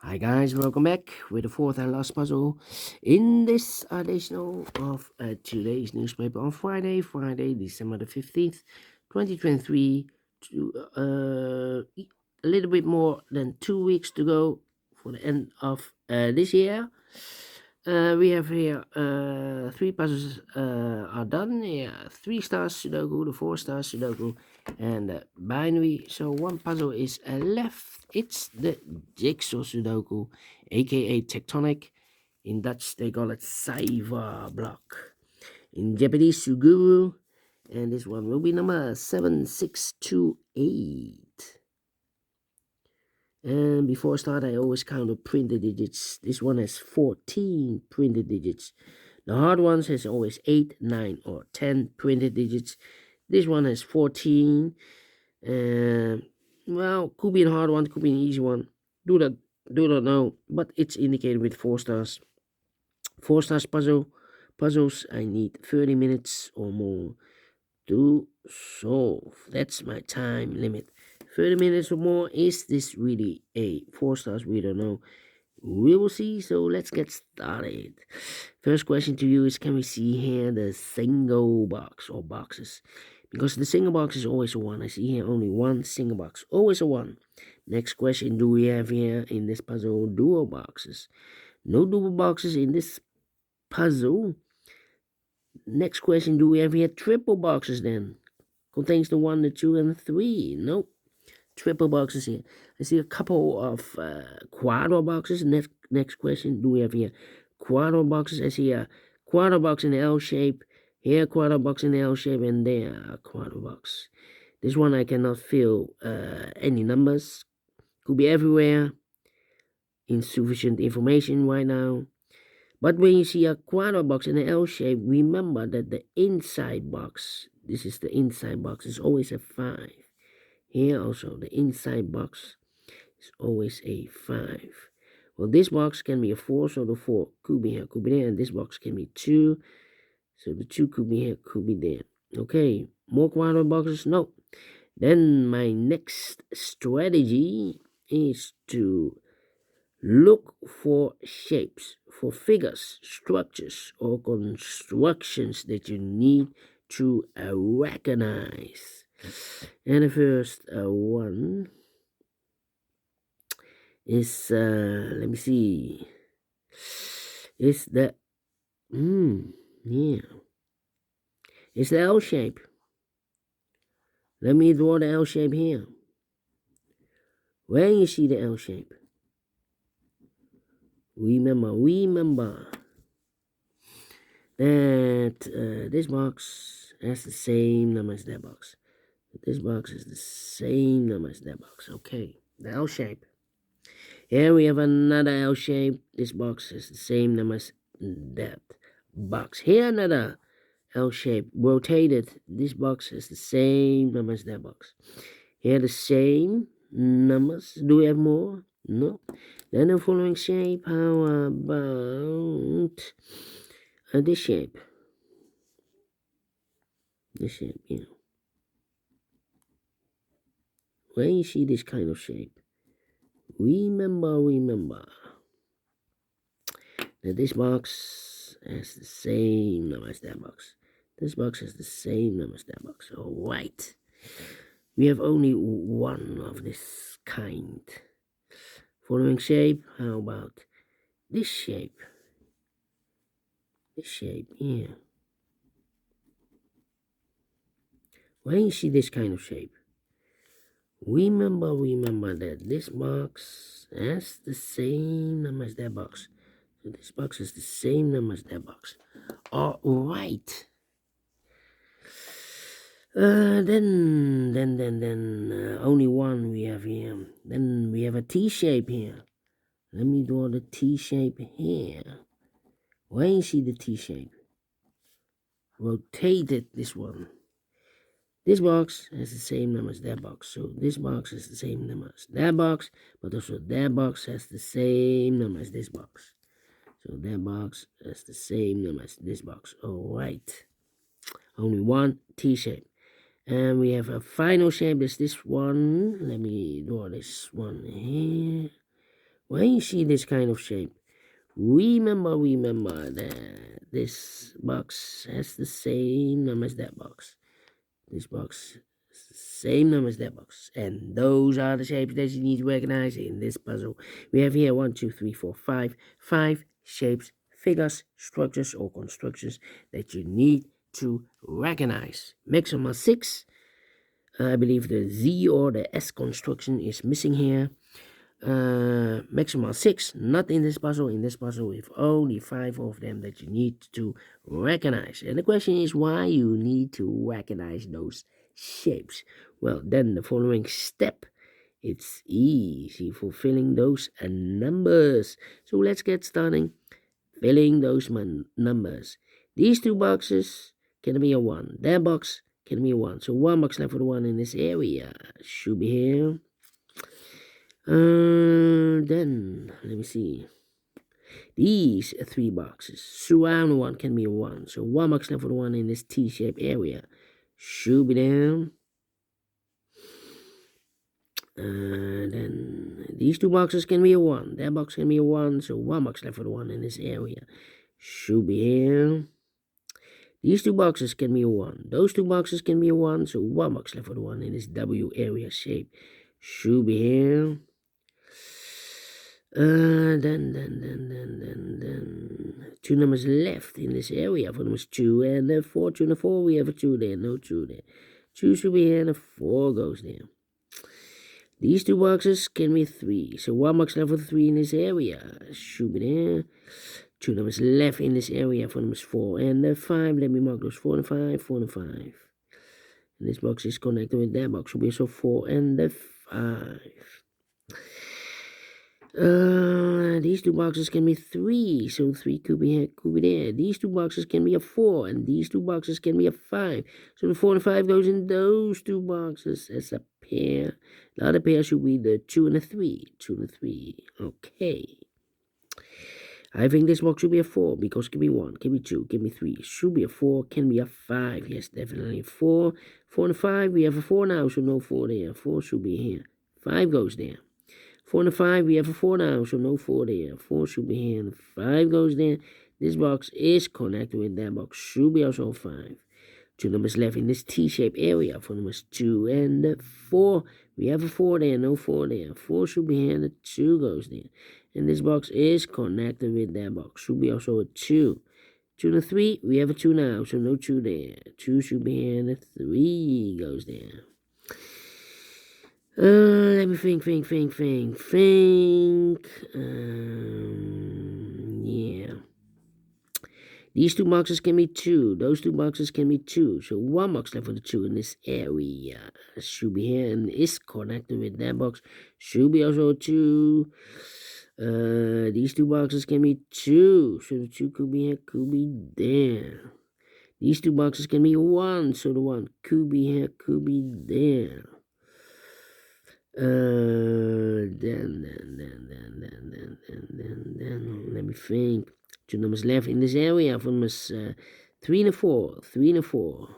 Hi guys, welcome back with the fourth and last puzzle in this edition of today's newspaper on Friday, December the 15th, 2023. To a little bit more than 2 weeks to go for the end of this year. We have here three puzzles are done. Yeah, 3 stars Sudoku, the 4 star Sudoku, and binary. So one puzzle is left. It's the Jigsaw Sudoku, a.k.a. Tectonic. In Dutch, they call it Cyber Block. In Japanese, Suguru. And this one will be number 7628. And before I start, I always count the printed digits. This one has 14 printed digits. The hard ones has always 8, 9, or 10 printed digits. This one has 14. Well, could be a hard one, could be an easy one. Do not know, but it's indicated with 4 stars. 4 stars puzzles, I need 30 minutes or more to solve. That's my time limit. 30 minutes or more. Is this really a 4 stars? We don't know. We will see. So let's get started. First question to you is, can we see here the single box or boxes? Because the single box is always a 1. I see here only one single box. Always a 1. Next question, do we have here in this puzzle dual boxes? No dual boxes in this puzzle. Next question, do we have here triple boxes then? Contains the 1, the 2, and the 3. Nope. Triple boxes here. I see a couple of quadro boxes. Next question, do we have here quadro boxes? I see a quadro box in the L shape. Here a quadro box in the L shape, and there a quadro box. This one I cannot fill any numbers. Could be everywhere. Insufficient information right now. But when you see a quadro box in the L shape, remember that the inside box, this is the inside box, is always a 5. Here also, the inside box is always a 5. Well, this box can be a 4, so the 4 could be here, could be there, and this box can be 2, so the 2 could be here, could be there. Okay, more quadro boxes? No. Then my next strategy is to look for shapes, for figures, structures, or constructions that you need to recognize. And the first one is, let me see, it's the, it's the L shape. Let me draw the L shape here. When you see the L shape, remember that this box has the same number as that box. This box is the same number as that box. Okay, the L shape. Here we have another L shape. This box is the same number as that box. Here another L shape rotated. This box is the same number as that box. Here the same numbers. Do we have more? No. Then the following shape. How about this shape? This shape, yeah. When you see this kind of shape, remember that this box has the same number as that box. This box has the same number as that box. All right. We have only one of this kind. Following shape, how about this shape? This shape, yeah. When you see this kind of shape, remember that this box has the same number as that box. So this box is the same number as that box. All right. Then only one we have here. Then we have a T shape here. Let me draw the T shape here. When you see the T shape, rotate it, this one. This box has the same number as that box. So this box is the same number as that box, but also that box has the same number as this box. So that box has the same number as this box. All right. Only one T shape. And we have a final shape. Is this one. Let me draw this one here. when you see this kind of shape, remember that this box has the same number as that box. This box is the same number as that box. And those are the shapes that you need to recognize in this puzzle. We have here 1, 2, 3, 4, 5. 5 shapes, figures, structures, or constructions that you need to recognize. Maximum 6. I believe the Z or the S construction is missing here. Maximum 6, not in this puzzle. In this puzzle, we have only 5 of them that you need to recognize. And the question is why you need to recognize those shapes. Well, then the following step, it's easy for filling those numbers. So let's get started filling those numbers. These 2 boxes can be a 1. That box can be a 1. So 1 box left for the 1 in this area should be here. Then let me see. These 3 boxes surround 1 can be a 1. So 1 box left for the 1 in this T-shaped area should be there. Then these 2 boxes can be a 1. That box can be a 1. So 1 box left for the 1 in this area should be here. These 2 boxes can be a 1. Those 2 boxes can be a 1. So 1 box left for the 1 in this W area shape should be here. Then 2 numbers left in this area for numbers 2 and 4. 2 and 4, we have a 2 there, no 2 there. 2 should be here and a 4 goes there. These 2 boxes can be 3. So 1 box left for 3 in this area should be there. 2 numbers left in this area for numbers 4 and 5. Let me mark those 4 and 5, 4 and 5. And this box is connected with that box. Should be so 4 and 5. These 2 boxes can be 3. So 3 could be here, could be there. These 2 boxes can be a 4. And these 2 boxes can be a 5. So the 4 and 5 goes in those 2 boxes as a pair. The other pair should be the 2 and a 3. 2 and a 3. Okay. I think this box should be a 4 because it can be 1, can be 2, can be 3. Should be a 4, can be a 5. Yes, definitely 4. 4 and 5, we have a 4 now, so no 4 there. 4 should be here. 5 goes there. 4 and 5, we have a 4 now, so no 4 there. 4 should be here, and 5 goes there. This box is connected with that box. Should be also 5. 2 numbers left in this T-shaped area for numbers 2 and 4. We have a 4 there, no 4 there. 4 should be here, and a 2 goes there. And this box is connected with that box. Should be also a 2. 2 and a 3, we have a 2 now, so no 2 there. 2 should be here, and a 3 goes there. Let me think. Yeah. These 2 boxes can be 2. Those 2 boxes can be 2. So 1 box left for the 2 in this area should be here and is connected with that box. Should be also a 2. These 2 boxes can be 2. So the 2 could be here, could be there. These 2 boxes can be 1. So the 1 could be here, could be there. Then let me think. 2 numbers left in this area for numbers 3 and 4. 3 and 4.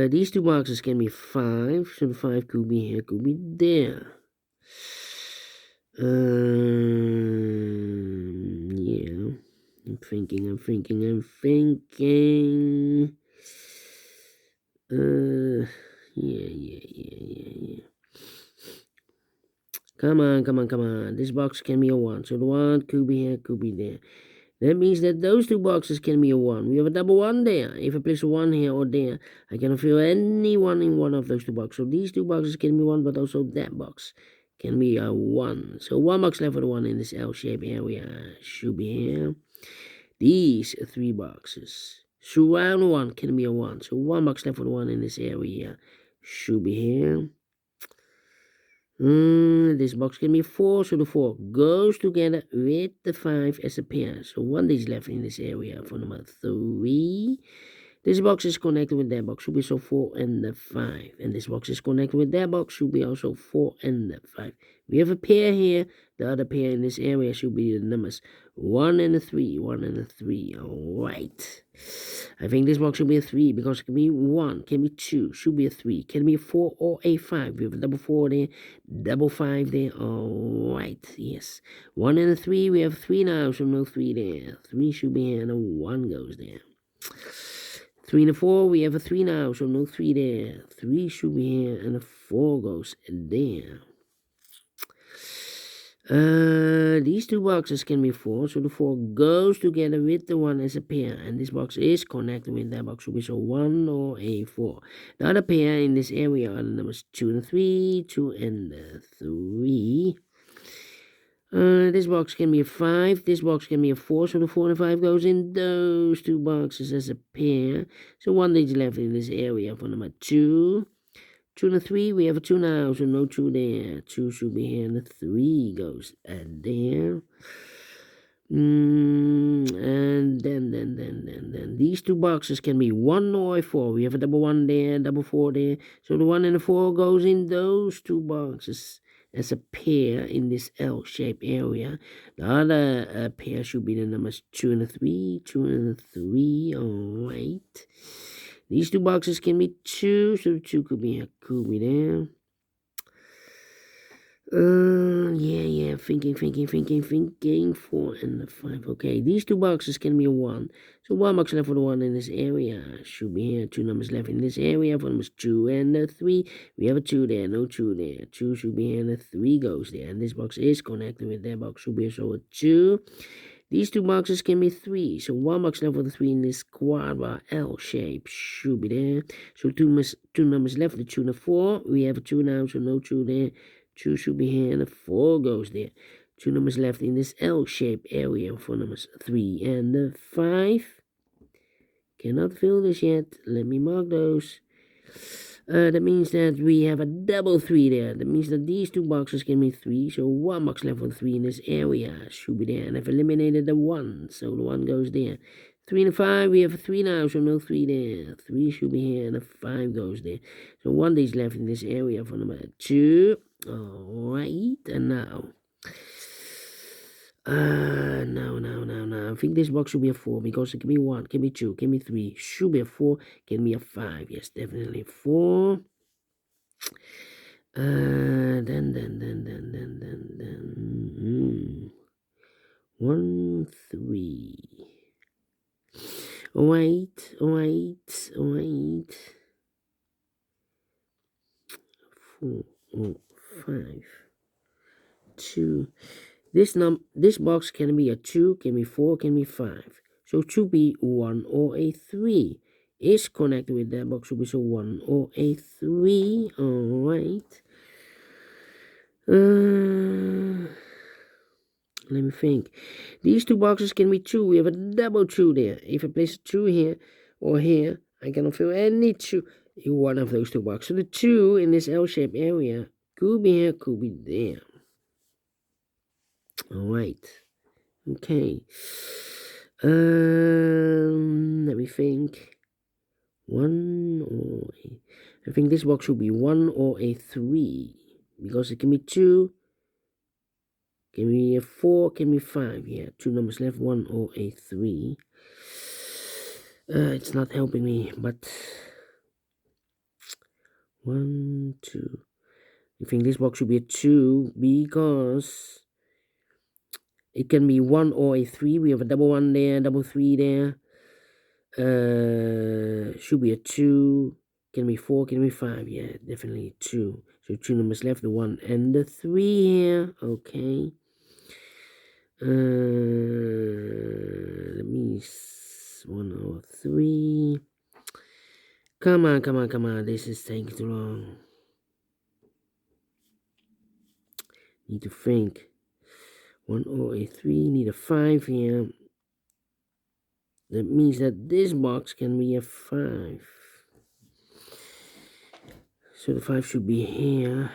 These 2 boxes can be 5, so the 5 could be here, could be there. Yeah. I'm thinking. Yeah. Come on. This box can be a 1. So the 1 could be here, could be there. That means that those 2 boxes can be a 1. We have a double 1 there. If I place a 1 here or there, I can fill any 1 in one of those 2 boxes. So these 2 boxes can be 1, but also that box can be a 1. So 1 box left for the 1 in this L-shaped area should be here. These 3 boxes surround 1 can be a 1. So 1 box left for the 1 in this area should be here. This box can be 4, so the 4 goes together with the 5 as a pair. So 1 is left in this area for number 3. This box is connected with that box, should be so 4 and the 5. And this box is connected with that box, should be also 4 and the 5. We have a pair here. The other pair in this area should be the numbers 1 and a 3. 1 and a 3. Alright. I think this box should be a 3 because it can be 1, can be 2, should be a 3, can be a 4 or a 5. We have a double 4 there, double 5 there. Alright, yes. 1 and a 3, we have 3 now, so no 3 there. 3 should be here and a 1 goes there. 3 and a 4, we have a 3 now, so no 3 there. 3 should be here, and a 4 goes there. These two boxes can be 4, so the 4 goes together with the 1 as a pair, and this box is connected with that box, should be so 1 or a 4. The other pair in this area are the numbers 2 and 3, 2 and 3. This box can be a 5, this box can be a 4, so the 4 and 5 goes in those two boxes as a pair. So 1 digit left in this area for number 2. 2 and a 3, we have a 2 now, so no 2 there. 2 should be here, and the 3 goes there. And then these two boxes can be 1 or a 4. We have a double 1 there, double 4 there. So the 1 and the 4 goes in those two boxes as a pair in this L-shaped area. The other pair should be the numbers 2 and a 3, 2 and a 3. Alright. These two boxes can be 2, so 2 could be there. Yeah, thinking. 4 and a 5. Okay, these two boxes can be a 1. So 1 box left for the 1 in this area. Should be here. 2 numbers left in this area for numbers 2 and a 3. We have a 2 there, no 2 there. 2 should be here, and a 3 goes there. And this box is connected with that box. Should be so a 2. These two boxes can be 3. So 1 box left for the 3 in this quadra L shape should be there. So 2 numbers left, the 2 and a 4. We have a 2 now, so no 2 there. 2 should be here, and a 4 goes there. 2 numbers left in this L-shaped area for numbers 3 and 5. Cannot fill this yet. Let me mark those. That means that we have a double 3 there. That means that these two boxes can be 3. So 1 box left for the 3 in this area should be there. And I've eliminated the 1, so the 1 goes there. 3 and a 5, we have a 3 now, so no 3 there. 3 should be here, and a 5 goes there. So 1 is left in this area for number 2. Alright, and now. No. I think this box should be a 4 because it can be 1, can be 2, can be 3, should be a 4, can be a 5. Yes, definitely 4. Then. 1, 3. Alright. 4 or 5. 2. This box can be a 2, can be 4, can be 5. So to be 1 or a 3 is connected with that box, should be so 1 or a 3. Alright. Let me think. These two boxes can be 2. We have a double 2 there. If I place a 2 here or here, I cannot fill any 2 in one of those two boxes. So the 2 in this L-shaped area could be here, could be there. Alright. Okay. Let me think. 1 or a... I think this box should be 1 or a 3. Because it can be 2. Can be a 4, can be 5. Yeah, 2 numbers left, 1 or a 3. It's not helping me, but... 1, 2. I think this box should be a 2 because... It can be 1 or a 3. We have a double 1 there, double 3 there. Should be a 2. Can be 4, can be 5. Yeah, definitely 2. So 2 numbers left, the 1 and the 3 here. Okay. Let me... 1 or 3. Come on. This is taking too long. Need to think. 1 or a 3, need a 5 here. That means that this box can be a 5. So the 5 should be here.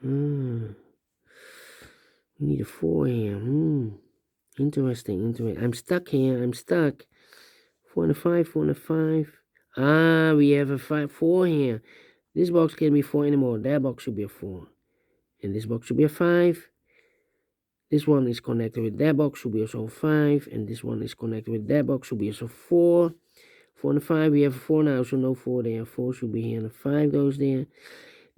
We need a 4 here. Interesting. I'm stuck here. 4 and a 5, 4 and a 5. We have a 4 here. This box can be 4 anymore. That box should be a 4. And this box should be a 5. This one is connected with that box, should be also 5. And this one is connected with that box, should be also 4. 4 and 5, we have a 4 now, so no 4 there. 4 should be here, and the 5 goes there.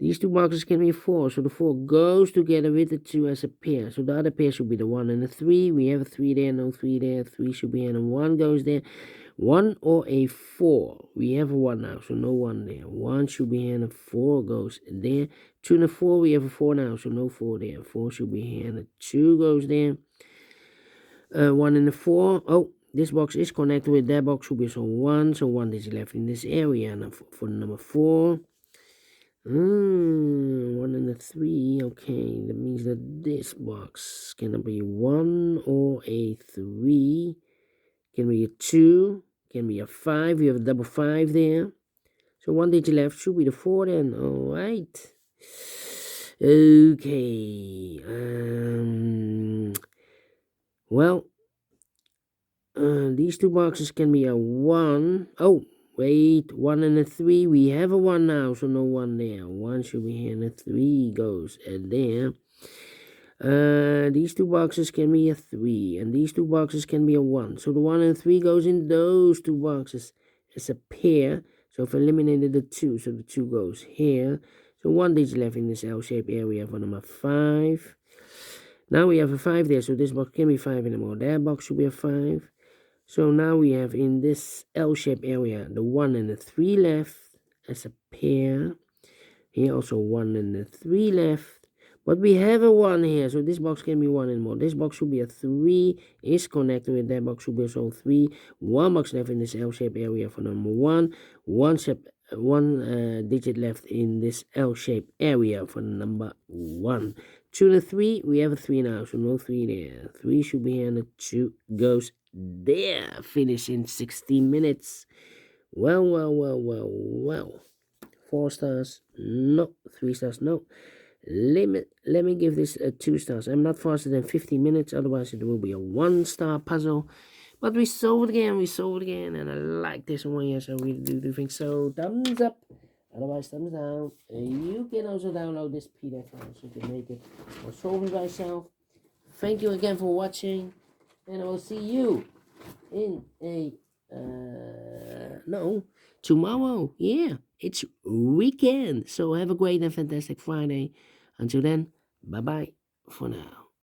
These two boxes can be 4, so the 4 goes together with the 2 as a pair. So the other pair should be the 1 and the 3. We have a 3 there, no 3 there. 3 should be here, and 1 goes there. 1 or a 4. We have a 1 now, so no 1 there. 1 should be here, and a 4 goes there. 2 and a 4, we have a 4 now, so no 4 there. 4 should be here, and a 2 goes there. 1 and a 4. Oh, this box is connected with that box, should be so 1. So 1 is left in this area. And for number 4. 1 and a 3. Okay, that means that this box can be 1 or a 3. Can be a 2. Can be a 5. We have a double 5 there. So 1 digit left should be the 4 then. Alright. Okay. Well, these two boxes can be a 1. Oh, wait. 1 and a 3. We have a 1 now, so no 1 there. 1 should be here, and a 3 goes there. These two boxes can be a 3, and these two boxes can be a 1. So the 1 and 3 goes in those two boxes as a pair. So I've eliminated the 2, so the 2 goes here. So 1 digit left in this L-shaped area for number 5. Now we have a 5 there, so this box can be 5 anymore. That box should be a 5. So now we have in this L-shaped area the 1 and the 3 left as a pair. Here also 1 and the 3 left. But we have a 1 here, so this box can be 1 anymore. This box should be a 3, is connected with that box, should be also 3. 1 box left in this L-shaped area for number 1. 1 digit left in this L-shaped area for number 1. 2 and a 3, we have a 3 now, so no 3 there. 3 should be here, and the 2 goes there. Finish in 16 minutes. Well. 4 stars, no. 3 stars, no. Let me give this a 2 stars. I'm not faster than 15 minutes, otherwise it will be a 1-star puzzle. But we solved again, and I like this one. Yes, I really do think so. Thumbs up, otherwise thumbs down. You can also download this PDF file so you can make it or solve it by yourself. Thank you again for watching, and I will see you in a tomorrow. Yeah, it's weekend, so have a great and fantastic Friday. Until then, bye bye for now.